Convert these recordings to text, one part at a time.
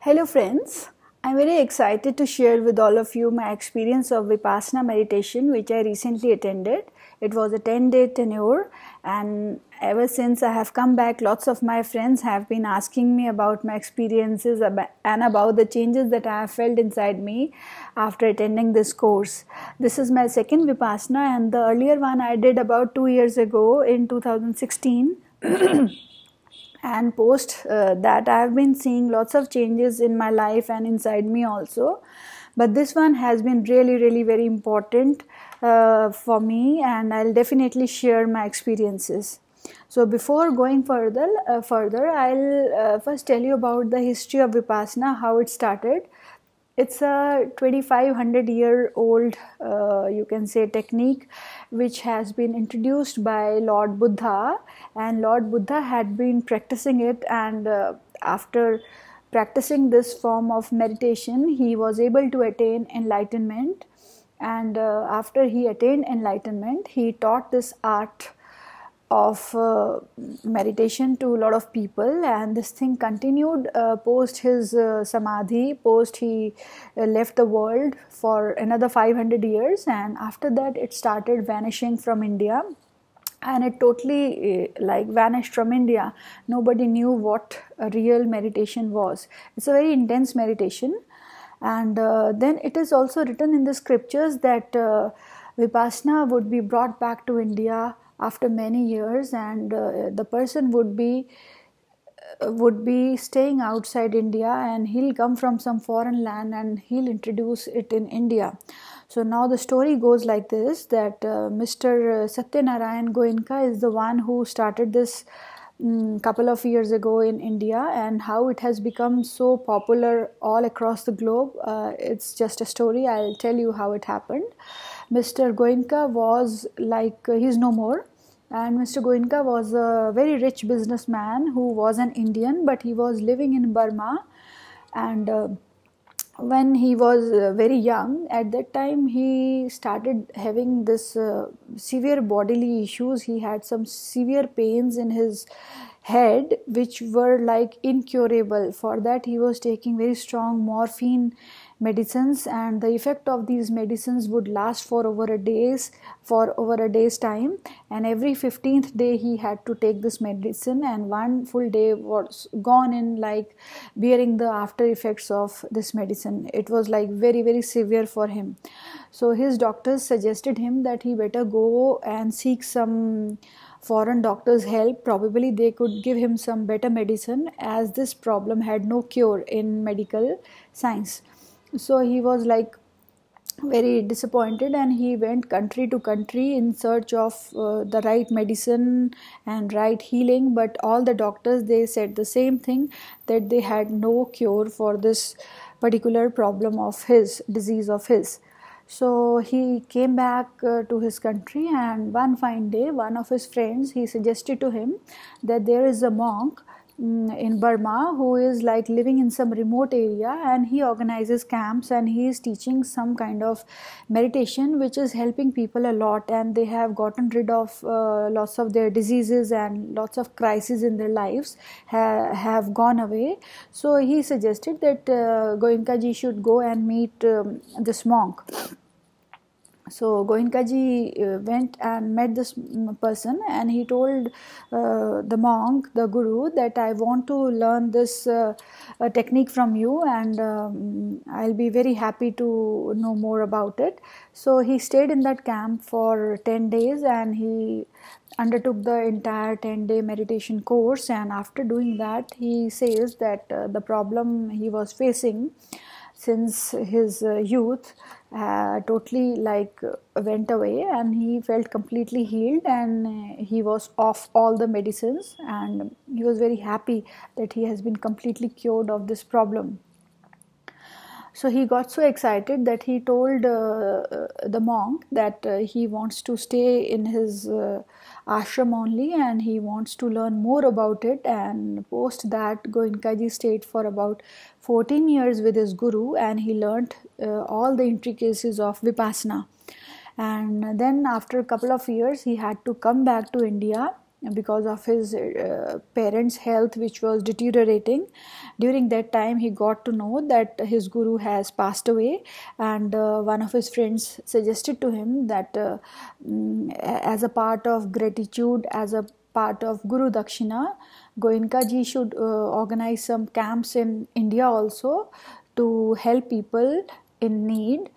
Hello friends, I'm very excited to share with all of you my experience of Vipasana meditation which I recently attended. It was a 10-day tenure, and ever since I have come back, lots of my friends have been asking me about my experiences and about the changes that I have felt inside me after attending this course. This is my second Vipasana, and the earlier one I did about 2 years ago in 2016. And post that I have been seeing lots of changes in my life and inside me also, but this one has been really very important for me, and I'll definitely share my experiences. So before going further I'll first tell you about the history of Vipassana, how it started. It's a 2500-year-old you can say technique which has been introduced by Lord Buddha, and Lord Buddha had been practicing it, and after practicing this form of meditation he was able to attain enlightenment, and after he attained enlightenment he taught this art of meditation to a lot of people, and this thing continued post his samadhi, post he left the world for another 500 years, and after that it started vanishing from India, and it totally vanished from India. Nobody knew what a real meditation was. It's a very intense meditation, and then it is also written in the scriptures that Vipassana would be brought back to India after many years, and the person would be staying outside India, and he'll come from some foreign land and he'll introduce it in India. So now the story goes like this, that Mr. Satyanarayan Goenka is the one who started this couple of years ago in India, and how it has become so popular all across the globe. It's just a story. I'll tell you how it happened. Mr. Goenka was he's no more. And Mr. Goenka was a very rich businessman who was an Indian, but he was living in Burma. And when he was very young, at that time he started having this severe bodily issues. He had some severe pains in his head which were like incurable. For that he was taking very strong morphine medicines, and the effect of these medicines would last for over a day's time, and every 15th day he had to take this medicine, and one full day was gone in bearing the after effects of this medicine. It was very severe for him. So his doctors suggested him that he better go and seek some foreign doctors' help. Probably they could give him some better medicine, as this problem had no cure in medical science. So he was very disappointed, and he went country to country in search of the right medicine and right healing, but all the doctors, they said the same thing, that they had no cure for this particular problem of his, disease of his. So he came back to his country, and one fine day one of his friends, he suggested to him that there is a monk in Burma who is living in some remote area, and he organizes camps, and he is teaching some kind of meditation which is helping people a lot, and they have gotten rid of lots of their diseases, and lots of crises in their lives have gone away. So he suggested that Goenka ji should go and meet this monk. So Goenka ji went and met this person, and he told the monk, the guru, that I want to learn this technique from you, and I'll be very happy to know more about it. So he stayed in that camp for 10 days, and he undertook the entire 10-day meditation course. And after doing that, he says that the problem he was facing since his youth totally went away, and he felt completely healed, and he was off all the medicines, and he was very happy that he has been completely cured of this problem. So he got so excited that he told the monk that he wants to stay in his ashram only, and he wants to learn more about it. And post that, Goenka ji stayed for about 14 years with his guru, and he learnt all the intricacies of Vipassana. And then after a couple of years he had to come back to India, because of his parents' health, which was deteriorating. During that time, he got to know that his guru has passed away, and one of his friends suggested to him that as a part of gratitude, as a part of Guru Dakshina, Goenka ji should organize some camps in India also to help people in need,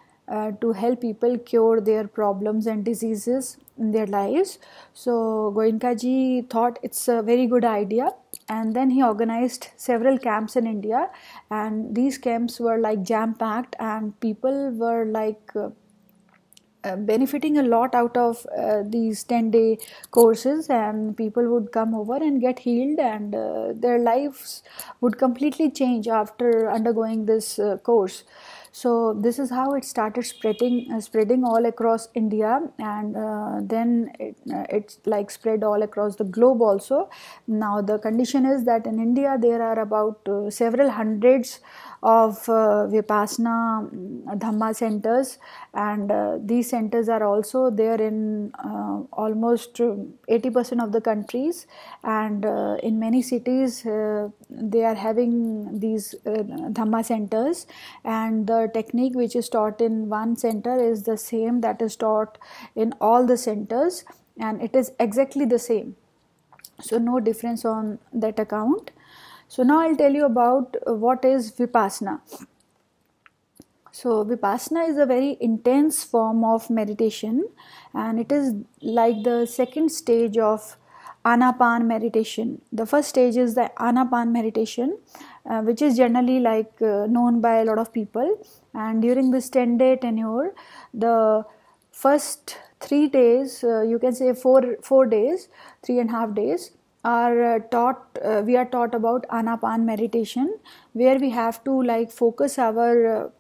to help people cure their problems and diseases in their lives. So Goenka ji thought it's a very good idea, and then he organized several camps in India, and these camps were like jam packed, and people were like benefiting a lot out of these 10-day courses, and people would come over and get healed, and their lives would completely change after undergoing this course. So this is how it started spreading all across India, and then it's like spread all across the globe also. Now the condition is that in India there are about several hundreds of Vipasana Dhamma centers, and these centers are also there in almost 80% of the countries, and in many cities they are having these Dhamma centers, and the technique which is taught in one center is the same that is taught in all the centers, and it is exactly the same, so no difference on that account. So now I'll tell you about what is Vipasana. So Vipasana is a very intense form of meditation, and it is like the second stage of Anapan meditation. The first stage is the Anapan meditation, which is generally like known by a lot of people, and during this 10-day tenure, the first 3 days, you can say 4 days, 3.5 days, are we are taught about Anapan meditation, where we have to like focus our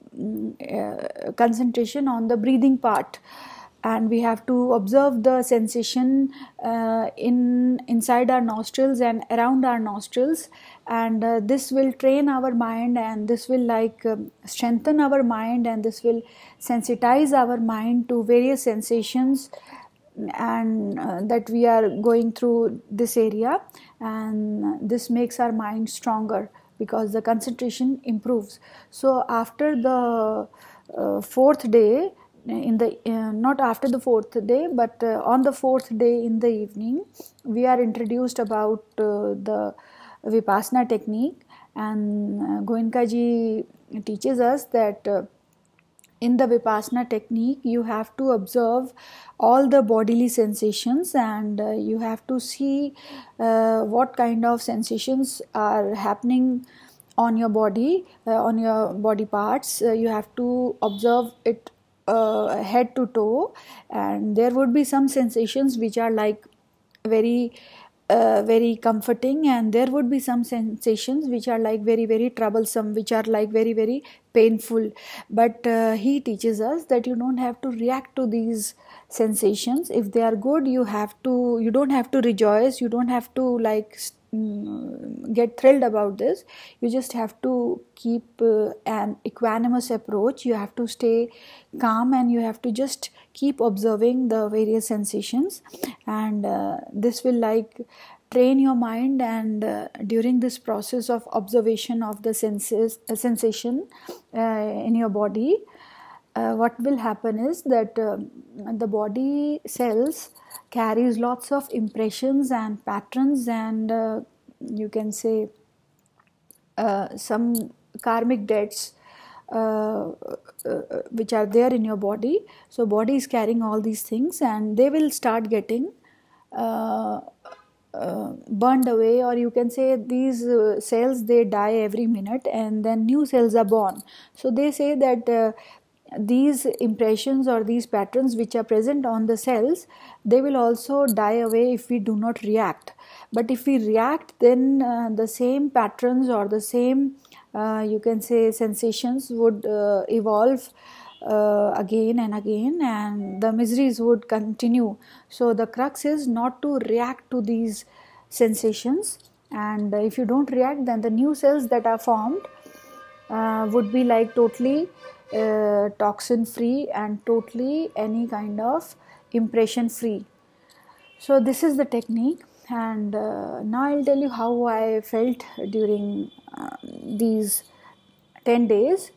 concentration on the breathing part, and we have to observe the sensation inside our nostrils and around our nostrils, and this will train our mind, and this will like strengthen our mind, and this will sensitize our mind to various sensations, and that we are going through this area, and this makes our mind stronger because the concentration improves. So after the 4th day, in the not after the 4th day, but on the 4th day in the evening, we are introduced about the Vipassana technique, and Goenka ji teaches us that in the Vipasana technique, you have to observe all the bodily sensations, and you have to see what kind of sensations are happening on your body, on your body parts. You have to observe it head to toe, and there would be some sensations which are like very comforting, and there would be some sensations which are like very troublesome, which are like very painful. But he teaches us that you don't have to react to these sensations. If they are good, you don't have to rejoice, you don't have to like get thrilled about this. You just have to keep an equanimous approach. You have to stay calm, and you have to just keep observing the various sensations, and this will like train your mind. And during this process of observation of the sensation in your body, what will happen is that the body cells carries lots of impressions and patterns, and you can say some karmic debts which are there in your body. So body is carrying all these things, and they will start getting burned away, or you can say these cells, they die every minute, and then new cells are born. So they say that these impressions or these patterns which are present on the cells, they will also die away if we do not react. But if we react, then the same patterns or the same you can say sensations would evolve again and again, and the miseries would continue. So the crux is not to react to these sensations, and if you don't react, then the new cells that are formed would be like totally toxin free and totally any kind of impression free. So this is the technique. And now I'll tell you how I felt during these 10 days.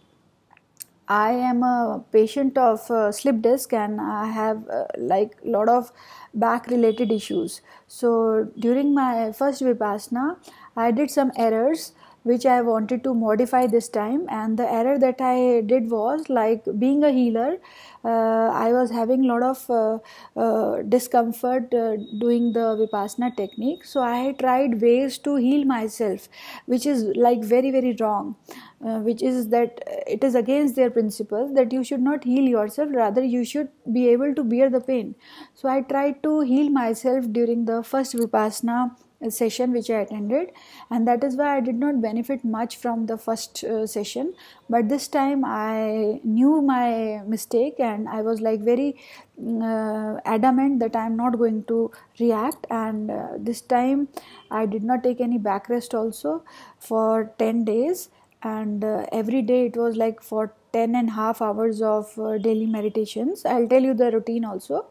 I am a patient of slip disc, and I have like a lot of back related issues. So during my first Vipassana, I did some errors which I wanted to modify this time, and the error that I did was, like, being a healer, I was having a lot of discomfort doing the Vipassana technique. So I tried ways to heal myself, which is like very very wrong. Which is that it is against their principle that you should not heal yourself, rather you should be able to bear the pain. So I tried to heal myself during the first Vipassana session which I attended, and that is why I did not benefit much from the first session. But this time I knew my mistake, and I was like very adamant that I am not going to react. And this time I did not take any backrest also for 10 days, and every day it was like for 10.5 hours of daily meditations. I'll tell you the routine also.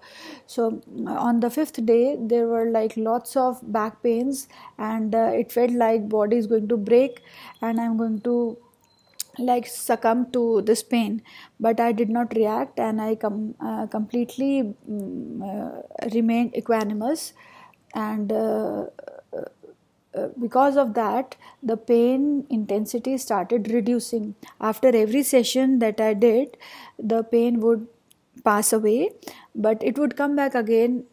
So on the fifth day there were like lots of back pains, and it felt like body is going to break and I'm going to like succumb to this pain. But I did not react, and I completely remained equanimous. And because of that, the pain intensity started reducing. After every session that I did, the pain would pass away, but it would come back again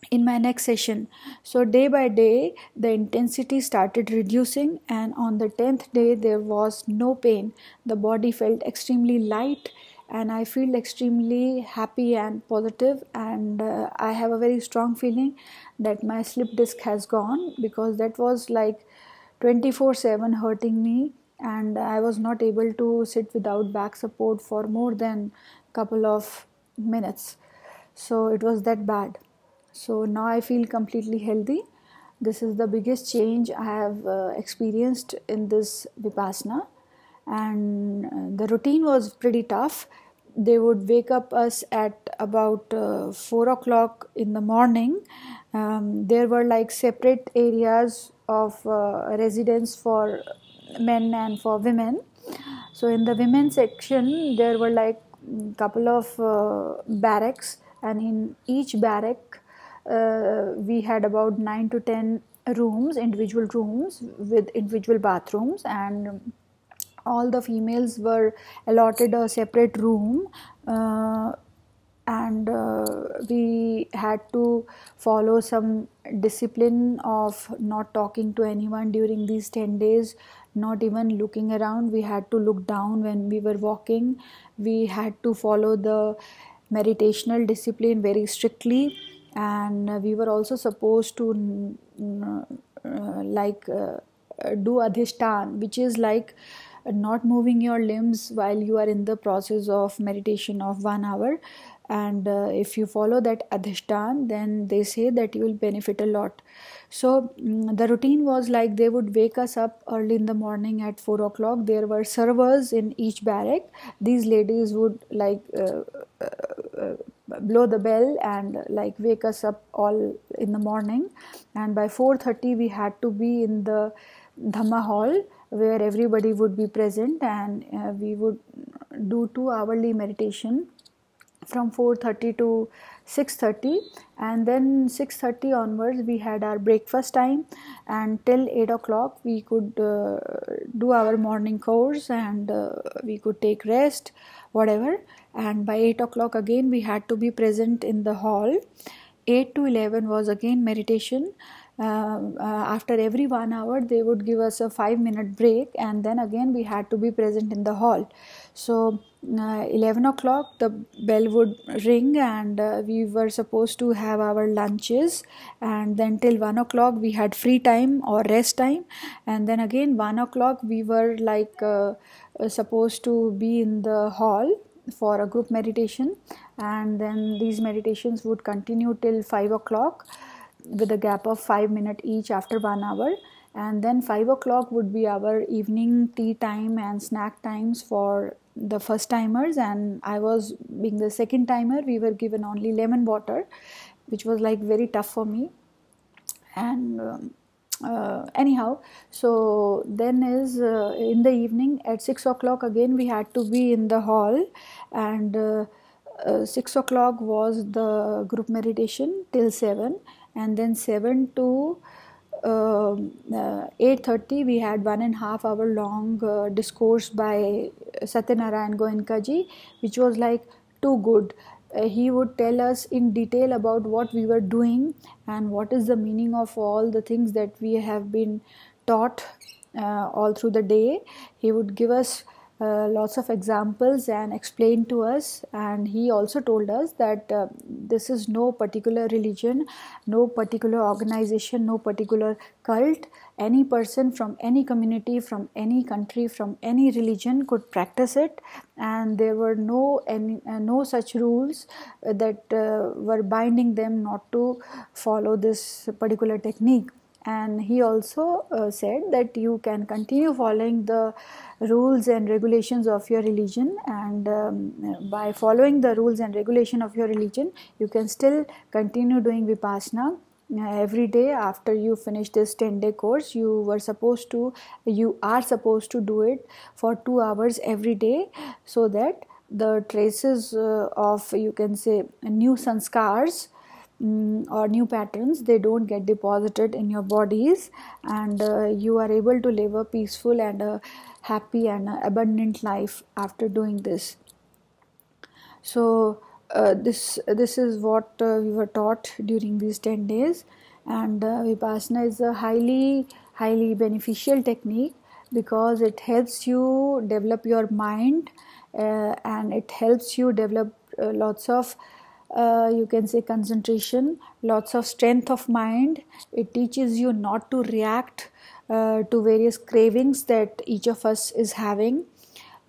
in my next session. So day by day the intensity started reducing, and on the 10th day there was no pain. The body felt extremely light, and I feel extremely happy and positive, and I have a very strong feeling that my slip disc has gone, because that was like 24/7 hurting me, and I was not able to sit without back support for more than couple of minutes. So it was that bad. So now I feel completely healthy. This is the biggest change I have experienced in this Vipassana. And the routine was pretty tough. They would wake up us at about 4 o'clock in the morning. There were like separate areas of residence for men and for women. So in the women section there were like couple of barracks, and in each barrack we had about 9 to 10 rooms, individual rooms with individual bathrooms, and all the females were allotted a separate room. And we had to follow some discipline of not talking to anyone during these 10 days, not even looking around. We had to look down when we were walking. We had to follow the meditational discipline very strictly, and we were also supposed to do adhishtan, which is like not moving your limbs while you are in the process of meditation of 1 hour. And if you follow that adhishtan, then they say that you will benefit a lot. So the routine was like they would wake us up early in the morning at 4 o'clock. There were servers in each barrack. These ladies would like blow the bell and like wake us up all in the morning, and by 4:30 we had to be in the Dhamma hall where everybody would be present, and we would do 2 hourly meditation from 4:30 to 6:30, and then 6:30 onwards we had our breakfast time, and till 8 o'clock we could do our morning course, and we could take rest, whatever. And by 8 o'clock again we had to be present in the hall. 8 to 11 was again meditation. After every 1 hour they would give us a 5-minute break, and then again we had to be present in the hall. So 11 o'clock the bell would ring, and we were supposed to have our lunches, and then till 1 o'clock we had free time or rest time, and then again 1 o'clock we were like supposed to be in the hall for a group meditation, and then these meditations would continue till 5 o'clock with a gap of 5 minutes each after 1 hour. And then 5 o'clock would be our evening tea time and snack times for the first timers, and I was being the second timer. We were given only lemon water, which was like very tough for me. And anyhow, so then is in the evening at 6 o'clock again we had to be in the hall, and 6 o'clock was the group meditation till 7, and then 7 to 8:30 we had 1.5 hour long discourse by Satyanarayan Goenkaji, which was like too good. He would tell us in detail about what we were doing and what is the meaning of all the things that we have been taught all through the day. He would give us lots of examples and explain to us, and he also told us that this is no particular religion, no particular organization, no particular cult. Any person from any community, from any country, from any religion could practice it, and there were no such rules that were binding them not to follow this particular technique. And he also said that you can continue following the rules and regulations of your religion, and by following the rules and regulation of your religion you can still continue doing Vipassana every day. After you finish this 10-day course, you are supposed to do it for 2 hours every day, so that the traces of, you can say, new sanskars or new patterns, they don't get deposited in your bodies, and you are able to live a peaceful and a happy and abundant life after doing this. So this is what we were taught during these 10 days, and Vipassana is a highly beneficial technique because it helps you develop your mind, and it helps you develop lots of you can say concentration, lots of strength of mind. It teaches you not to react to various cravings that each of us is having.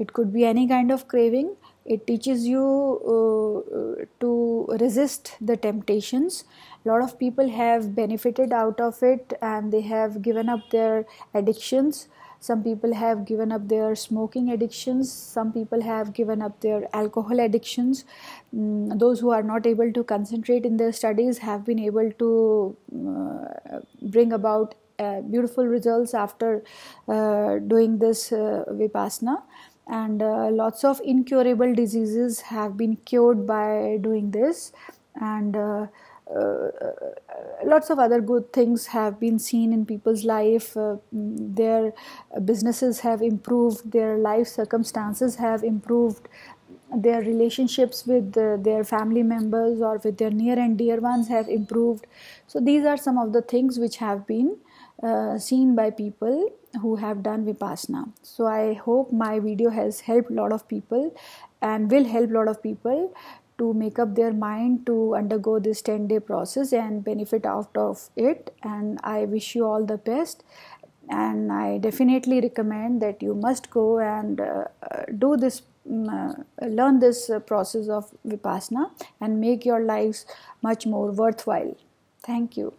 It could be any kind of craving. It teaches you to resist the temptations. A lot of people have benefited out of it, and they have given up their addictions. Some people have given up their smoking addictions. Some people have given up their alcohol addictions. Those who are not able to concentrate in their studies have been able to bring about beautiful results after doing this Vipassana. And lots of incurable diseases have been cured by doing this. And lots of other good things have been seen in people's life. Their businesses have improved, their life circumstances have improved, their relationships with their family members or with their near and dear ones have improved. So these are some of the things which have been seen by people who have done Vipassana. So I hope my video has helped a lot of people and will help a lot of people to make up their mind to undergo this 10-day process and benefit out of it. And I wish you all the best, and I definitely recommend that you must go and do this, learn this process of Vipassana and make your lives much more worthwhile. Thank you.